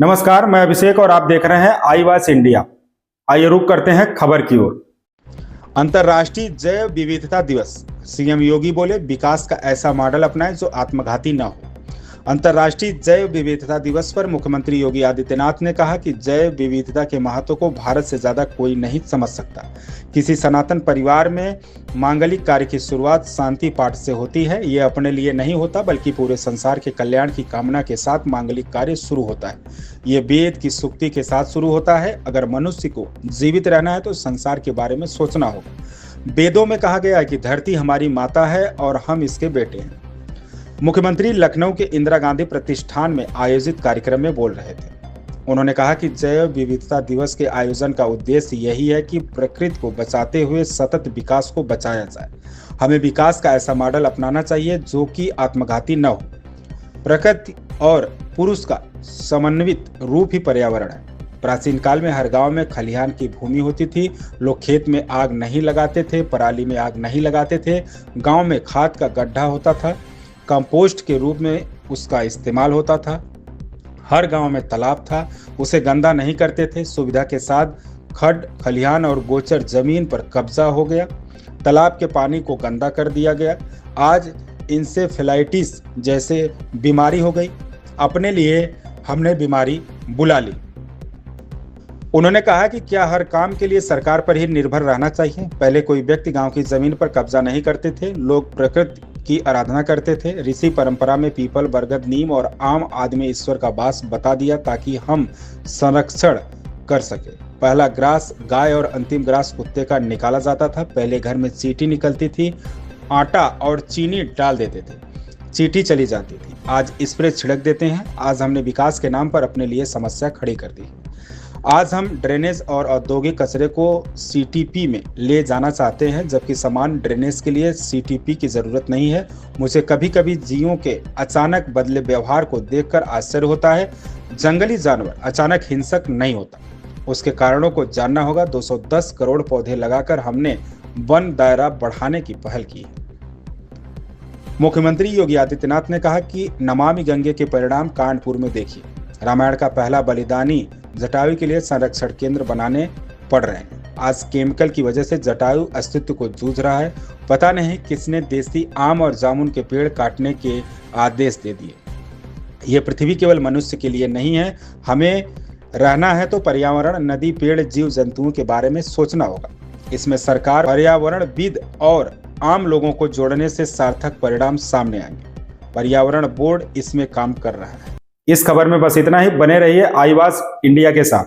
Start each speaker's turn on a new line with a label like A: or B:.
A: नमस्कार, मैं अभिषेक और आप देख रहे हैं आई वॉच इंडिया। आइए रुक करते हैं खबर की ओर। अंतर्राष्ट्रीय जैव विविधता दिवस। सीएम योगी बोले, विकास का ऐसा मॉडल अपनाएं जो आत्मघाती न हो। अंतर्राष्ट्रीय जैव विविधता दिवस पर मुख्यमंत्री योगी आदित्यनाथ ने कहा कि जैव विविधता के महत्व को भारत से ज्यादा कोई नहीं समझ सकता। किसी सनातन परिवार में मांगलिक कार्य की शुरुआत शांति पाठ से होती है। ये अपने लिए नहीं होता बल्कि पूरे संसार के कल्याण की कामना के साथ मांगलिक कार्य शुरू होता है। ये वेद की सूक्ति के साथ शुरू होता है। अगर मनुष्य को जीवित रहना है तो संसार के बारे में सोचना होगा। वेदों में कहा गया है कि धरती हमारी माता है और हम इसके बेटे हैं। मुख्यमंत्री लखनऊ के इंदिरा गांधी प्रतिष्ठान में आयोजित कार्यक्रम में बोल रहे थे। उन्होंने कहा कि जैव विविधता दिवस के आयोजन का उद्देश्य यही है कि प्रकृति को बचाते हुए सतत विकास को बचाया जाए। हमें विकास का ऐसा मॉडल अपनाना चाहिए जो कि आत्मघाती न हो। प्रकृति और पुरुष का समन्वित रूप ही पर्यावरण है। प्राचीन काल में हर गांव में खलिहान की भूमि होती थी। लोग खेत में आग नहीं लगाते थे, पराली में आग नहीं लगाते थे। गांव में खाद का गड्ढा होता था, कंपोस्ट के रूप में उसका इस्तेमाल होता था। हर गांव में तालाब था, उसे गंदा नहीं करते थे। सुविधा के साथ खड्ड, खलिहान और गोचर जमीन पर कब्जा हो गया। तालाब के पानी को गंदा कर दिया गया। आज इंसेफेलाइटिस जैसे बीमारी हो गई। अपने लिए हमने बीमारी बुला ली। उन्होंने कहा कि क्या हर काम के लिए सरकार पर ही निर्भर रहना चाहिए? पहले कोई व्यक्ति गांव की जमीन पर कब्जा नहीं करते थे। लोग प्रकृति की आराधना करते थे। ऋषि परंपरा में पीपल, बरगद, नीम और आम आदि में ईश्वर का वास बता दिया ताकि हम संरक्षण कर सके। पहला ग्रास गाय और अंतिम ग्रास कुत्ते का निकाला जाता था। पहले घर में चींटी निकलती थी, आटा और चीनी डाल देते थे, चींटी चली जाती थी। आज स्प्रे छिड़क देते हैं। आज हमने विकास के नाम पर अपने लिए समस्या खड़ी कर दी है। आज हम ड्रेनेज और औद्योगिक कचरे को सीटीपी में ले जाना चाहते हैं, जबकि समान ड्रेनेज के लिए सीटीपी की जरूरत नहीं है। मुझे कभी कभी जीवों के अचानक बदले व्यवहार को देखकर आश्चर्य होता है। जंगली जानवर अचानक हिंसक नहीं होता, उसके कारणों को जानना होगा। 210 करोड़ पौधे लगाकर हमने वन दायरा बढ़ाने की पहल की है। मुख्यमंत्री योगी आदित्यनाथ ने कहा कि नमामि गंगे के परिणाम कानपुर में देखिए। रामायण का पहला बलिदानी जटायु के लिए संरक्षण केंद्र बनाने पड़ रहे हैं। आज केमिकल की वजह से जटायु अस्तित्व को जूझ रहा है। पता नहीं किसने देसी आम और जामुन के पेड़ काटने के आदेश दे दिए। ये पृथ्वी केवल मनुष्य के लिए नहीं है। हमें रहना है तो पर्यावरण, नदी, पेड़, जीव जंतुओं के बारे में सोचना होगा। इसमें सरकार, पर्यावरणविद और आम लोगों को जोड़ने से सार्थक परिणाम सामने आएंगे। पर्यावरण बोर्ड इसमें काम कर रहा है। इस खबर में बस इतना ही। बने रहिए आई वॉच इंडिया के साथ।